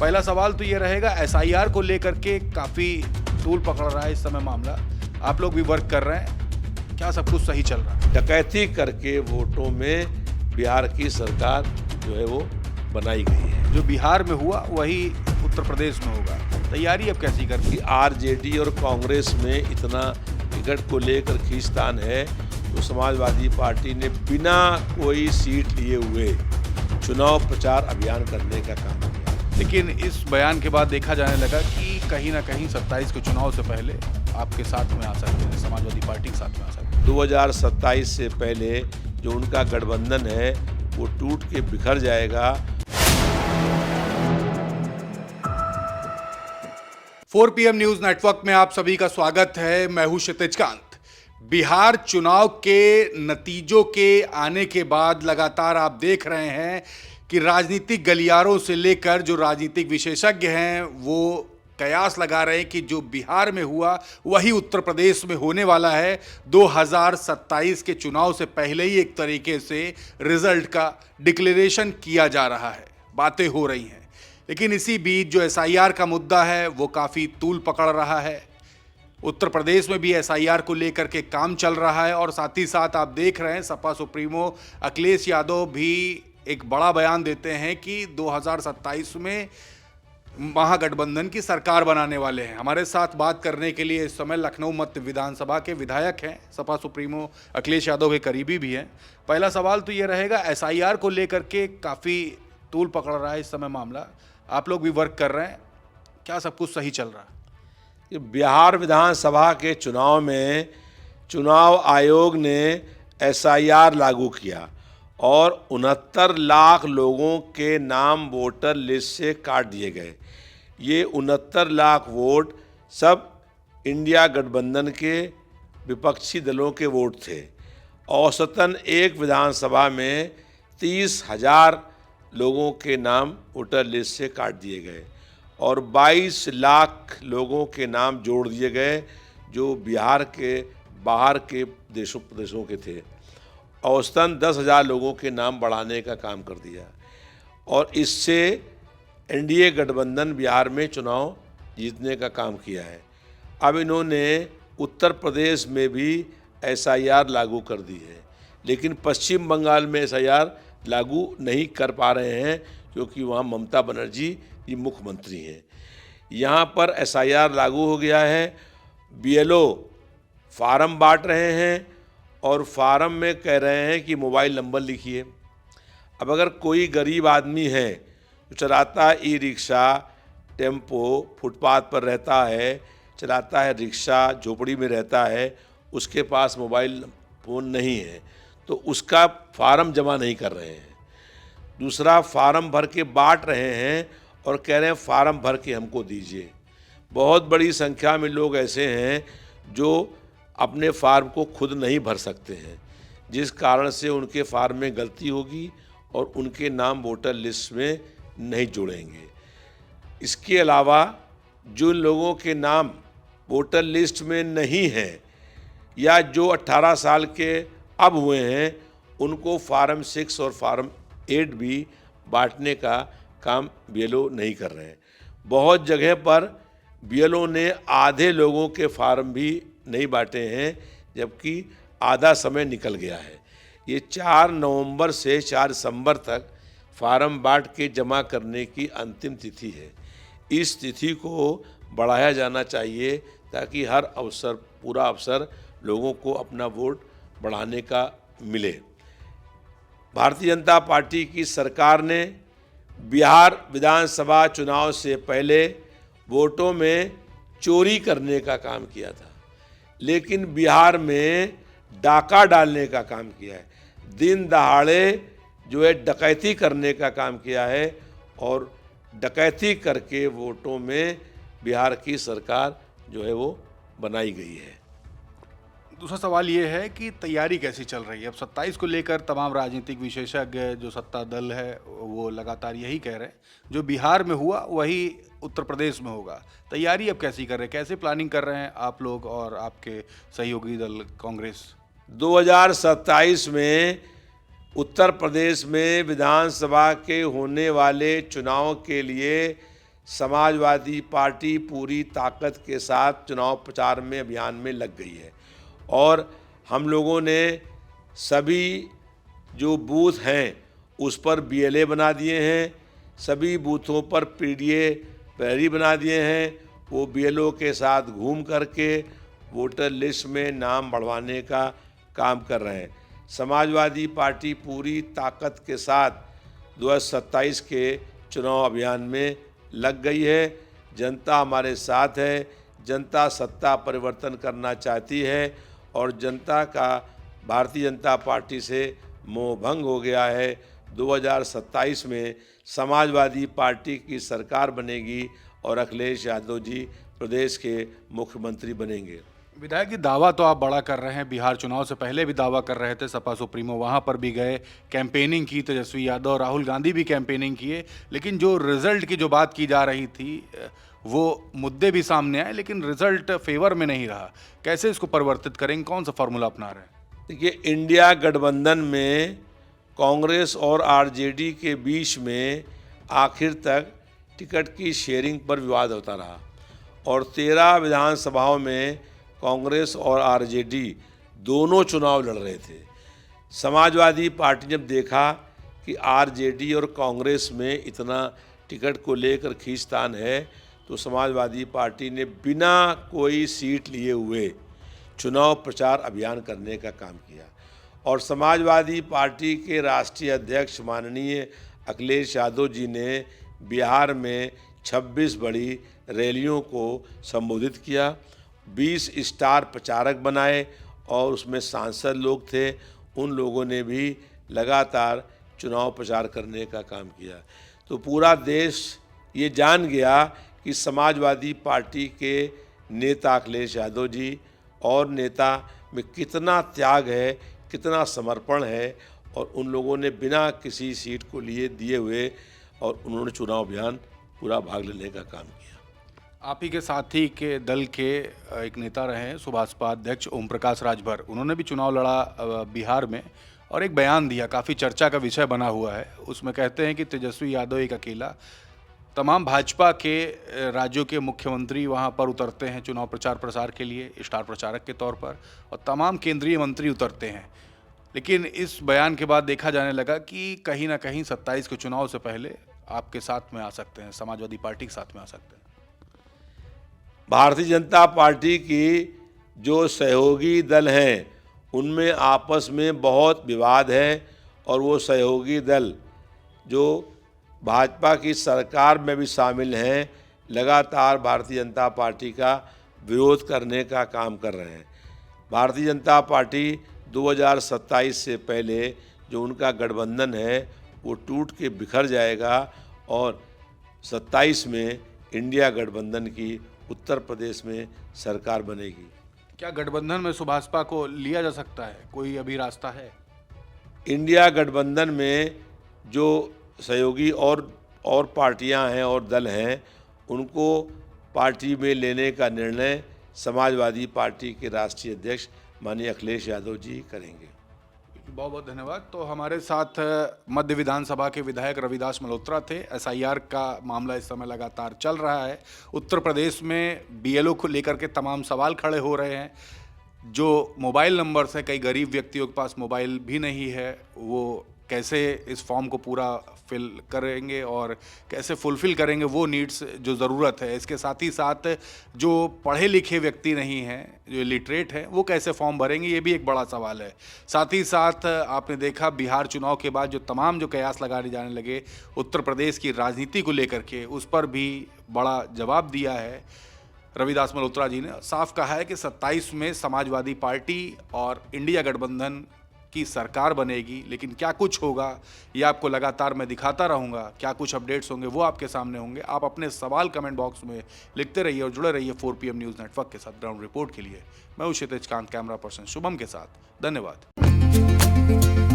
पहला सवाल तो ये रहेगा, एसआईआर को लेकर के काफ़ी तूल पकड़ रहा है इस समय मामला। आप लोग भी वर्क कर रहे हैं, क्या सब कुछ सही चल रहा है? डकैती करके वोटों में बिहार की सरकार जो है वो बनाई गई है। जो बिहार में हुआ वही उत्तर प्रदेश में होगा, तैयारी अब कैसी कर कि आरजेडी और कांग्रेस में इतना टिकट को लेकर खींचतान है, तो समाजवादी पार्टी ने बिना कोई सीट लिए हुए चुनाव प्रचार अभियान करने का काम किया। लेकिन इस बयान के बाद देखा जाने लगा कि कहीं ना कहीं 27 के चुनाव से पहले आपके साथ में आ सकते हैं, समाजवादी पार्टी के साथ में आ सकते हैं। 2027 से पहले जो उनका गठबंधन है वो टूट के बिखर जाएगा। 4 PM न्यूज नेटवर्क में आप सभी का स्वागत है। मैं हूं क्षितिज कांत। बिहार चुनाव के नतीजों के आने के बाद लगातार आप देख रहे हैं कि राजनीतिक गलियारों से लेकर जो राजनीतिक विशेषज्ञ हैं वो कयास लगा रहे हैं कि जो बिहार में हुआ वही उत्तर प्रदेश में होने वाला है। 2027 के चुनाव से पहले ही एक तरीके से रिजल्ट का डिक्लेरेशन किया जा रहा है, बातें हो रही हैं। लेकिन इसी बीच जो एसआईआर का मुद्दा है वो काफ़ी तूल पकड़ रहा है। उत्तर प्रदेश में भी एसआईआर को लेकर के काम चल रहा है और साथ ही साथ आप देख रहे हैं सपा सुप्रीमो अखिलेश यादव भी एक बड़ा बयान देते हैं कि 2027 में महागठबंधन की सरकार बनाने वाले हैं। हमारे साथ बात करने के लिए इस समय लखनऊ मध्य विधानसभा के विधायक हैं, सपा सुप्रीमो अखिलेश यादव के करीबी भी हैं। पहला सवाल तो ये रहेगा, एसआईआर को लेकर के काफ़ी तूल पकड़ रहा है इस समय मामला। आप लोग भी वर्क कर रहे हैं, क्या सब कुछ सही चल रहा है? बिहार विधानसभा के चुनाव में चुनाव आयोग ने एसआईआर लागू किया और 69 लाख लोगों के नाम वोटर लिस्ट से काट दिए गए। ये 69 लाख वोट सब इंडिया गठबंधन के विपक्षी दलों के वोट थे। औसतन एक विधानसभा में 30,000 लोगों के नाम वोटर लिस्ट से काट दिए गए और 22 लाख लोगों के नाम जोड़ दिए गए जो बिहार के बाहर के प्रदेशों के थे। औसतन 10,000 लोगों के नाम बढ़ाने का काम कर दिया और इससे एनडीए गठबंधन बिहार में चुनाव जीतने का काम किया है। अब इन्होंने उत्तर प्रदेश में भी एसआईआर लागू कर दी है, लेकिन पश्चिम बंगाल में एसआईआर लागू नहीं कर पा रहे हैं क्योंकि वहाँ ममता बनर्जी ये मुख्यमंत्री हैं। यहाँ पर एसआईआर लागू हो गया है। बीएलओ फार्म बांट रहे हैं और फार्म में कह रहे हैं कि मोबाइल नंबर लिखिए। अब अगर कोई गरीब आदमी है जो चलाता है ई रिक्शा, टेम्पो, फुटपाथ पर रहता है, चलाता है रिक्शा, झोपड़ी में रहता है, उसके पास मोबाइल फ़ोन नहीं है तो उसका फार्म जमा नहीं कर रहे हैं। दूसरा, फार्म भर के बांट रहे हैं और कह रहे हैं फार्म भर के हमको दीजिए। बहुत बड़ी संख्या में लोग ऐसे हैं जो अपने फार्म को खुद नहीं भर सकते हैं, जिस कारण से उनके फार्म में गलती होगी और उनके नाम वोटर लिस्ट में नहीं जुड़ेंगे। इसके अलावा जो लोगों के नाम वोटर लिस्ट में नहीं हैं या जो 18 साल के अब हुए हैं उनको फार्म 6 और फार्म 8 भी बांटने का काम बीएलओ नहीं कर रहे हैं। बहुत जगह पर बीएलओ ने आधे लोगों के फार्म भी नहीं बांटे हैं, जबकि आधा समय निकल गया है। ये 4 नवंबर से 4 दिसंबर तक फार्म बांट के जमा करने की अंतिम तिथि है। इस तिथि को बढ़ाया जाना चाहिए ताकि हर अवसर, पूरा अवसर लोगों को अपना वोट बढ़ाने का मिले। भारतीय जनता पार्टी की सरकार ने बिहार विधानसभा चुनाव से पहले वोटों में चोरी करने का काम किया था, लेकिन बिहार में डाका डालने का काम किया है। दिन दहाड़े जो है डकैती करने का काम किया है और डकैती करके वोटों में बिहार की सरकार जो है वो बनाई गई है। दूसरा सवाल ये है कि तैयारी कैसी चल रही है? अब 27 को लेकर तमाम राजनीतिक विशेषज्ञ, जो सत्ता दल है, वो लगातार यही कह रहे हैं जो बिहार में हुआ वही उत्तर प्रदेश में होगा। तैयारी अब कैसी कर रहे हैं, कैसे प्लानिंग कर रहे हैं आप लोग और आपके सहयोगी दल कांग्रेस? 2027 में उत्तर प्रदेश में विधानसभा के होने वाले चुनाव के लिए समाजवादी पार्टी पूरी ताकत के साथ चुनाव प्रचार में अभियान में लग गई है और हम लोगों ने सभी जो बूथ हैं उस पर BLA बना दिए हैं, सभी बूथों पर PDA प्रहरी बना दिए हैं। वो BLO के साथ घूम करके वोटर लिस्ट में नाम बढ़वाने का काम कर रहे हैं। समाजवादी पार्टी पूरी ताकत के साथ 2027 के चुनाव अभियान में लग गई है। जनता हमारे साथ है, जनता सत्ता परिवर्तन करना चाहती है और जनता का भारतीय जनता पार्टी से मोह भंग हो गया है। 2027 में समाजवादी पार्टी की सरकार बनेगी और अखिलेश यादव जी प्रदेश के मुख्यमंत्री बनेंगे। विधायक जी, दावा तो आप बड़ा कर रहे हैं, बिहार चुनाव से पहले भी दावा कर रहे थे, सपा सुप्रीमो वहाँ पर भी गए, कैंपेनिंग की, तेजस्वी यादव राहुल गांधी भी कैंपेनिंग किए, लेकिन जो रिजल्ट की जो बात की जा रही थी वो मुद्दे भी सामने आए लेकिन रिजल्ट फेवर में नहीं रहा। कैसे इसको परिवर्तित करेंगे, कौन सा फॉर्मूला अपना रहे हैं? देखिए, इंडिया गठबंधन में कांग्रेस और RJD के बीच में आखिर तक टिकट की शेयरिंग पर विवाद होता रहा और 13 विधानसभाओं में कांग्रेस और RJD दोनों चुनाव लड़ रहे थे। समाजवादी पार्टी ने जब देखा कि RJD और कांग्रेस में इतना टिकट को लेकर खींचतान है तो समाजवादी पार्टी ने बिना कोई सीट लिए हुए चुनाव प्रचार अभियान करने का काम किया और समाजवादी पार्टी के राष्ट्रीय अध्यक्ष माननीय अखिलेश यादव जी ने बिहार में 26 बड़ी रैलियों को संबोधित किया, 20 स्टार प्रचारक बनाए और उसमें सांसद लोग थे। उन लोगों ने भी लगातार चुनाव प्रचार करने का काम किया। तो पूरा देश ये जान गया कि समाजवादी पार्टी के नेता अखिलेश यादव जी और नेता में कितना त्याग है, कितना समर्पण है और उन लोगों ने बिना किसी सीट को लिए दिए हुए और उन्होंने चुनाव अभियान पूरा भाग लेने का काम किया। आप ही के साथी के दल के एक नेता रहे हैं सुभाषपा अध्यक्ष ओम प्रकाश राजभर, उन्होंने भी चुनाव लड़ा बिहार में और एक बयान दिया, काफ़ी चर्चा का विषय बना हुआ है। उसमें कहते हैं कि तेजस्वी यादव एक अकेला, तमाम भाजपा के राज्यों के मुख्यमंत्री वहां पर उतरते हैं चुनाव प्रचार प्रसार के लिए स्टार प्रचारक के तौर पर और तमाम केंद्रीय मंत्री उतरते हैं। लेकिन इस बयान के बाद देखा जाने लगा कि कहीं ना कहीं 27 के चुनाव से पहले आपके साथ में आ सकते हैं, समाजवादी पार्टी के साथ में आ सकते हैं। भारतीय जनता पार्टी की जो सहयोगी दल हैं उनमें आपस में बहुत विवाद है और वो सहयोगी दल जो भाजपा की सरकार में भी शामिल हैं लगातार भारतीय जनता पार्टी का विरोध करने का काम कर रहे हैं। भारतीय जनता पार्टी 2027 से पहले जो उनका गठबंधन है वो टूट के बिखर जाएगा और 27 में इंडिया गठबंधन की उत्तर प्रदेश में सरकार बनेगी। क्या गठबंधन में सुभाषपा को लिया जा सकता है, कोई अभी रास्ता है? इंडिया गठबंधन में जो सहयोगी और पार्टियां हैं और दल हैं उनको पार्टी में लेने का निर्णय समाजवादी पार्टी के राष्ट्रीय अध्यक्ष माननीय अखिलेश यादव जी करेंगे। बहुत बहुत धन्यवाद। तो हमारे साथ मध्य विधानसभा के विधायक रविदास मल्होत्रा थे। SIR का मामला इस समय लगातार चल रहा है। उत्तर प्रदेश में BLO को लेकर के तमाम सवाल खड़े हो रहे हैं। जो मोबाइल नंबर्स हैं, कई गरीब व्यक्तियों के पास मोबाइल भी नहीं है, वो कैसे इस फॉर्म को पूरा फिल करेंगे और कैसे फुलफ़िल करेंगे वो नीड्स जो ज़रूरत है। इसके साथ ही साथ जो पढ़े लिखे व्यक्ति नहीं हैं, जो लिटरेट हैं, वो कैसे फॉर्म भरेंगे, ये भी एक बड़ा सवाल है। साथ ही साथ आपने देखा बिहार चुनाव के बाद जो तमाम जो कयास लगाए जाने लगे उत्तर प्रदेश की राजनीति को लेकर के, उस पर भी बड़ा जवाब दिया है रविदास मल्होत्रा जी ने। साफ कहा है कि 27 में समाजवादी पार्टी और इंडिया गठबंधन की सरकार बनेगी, लेकिन क्या कुछ होगा ये आपको लगातार मैं दिखाता रहूँगा। क्या कुछ अपडेट्स होंगे वो आपके सामने होंगे। आप अपने सवाल कमेंट बॉक्स में लिखते रहिए और जुड़े रहिए 4PM न्यूज़ नेटवर्क के साथ। ग्राउंड रिपोर्ट के लिए मैं हूँ क्षितिज कांत, कैमरा पर्सन शुभम के साथ। धन्यवाद।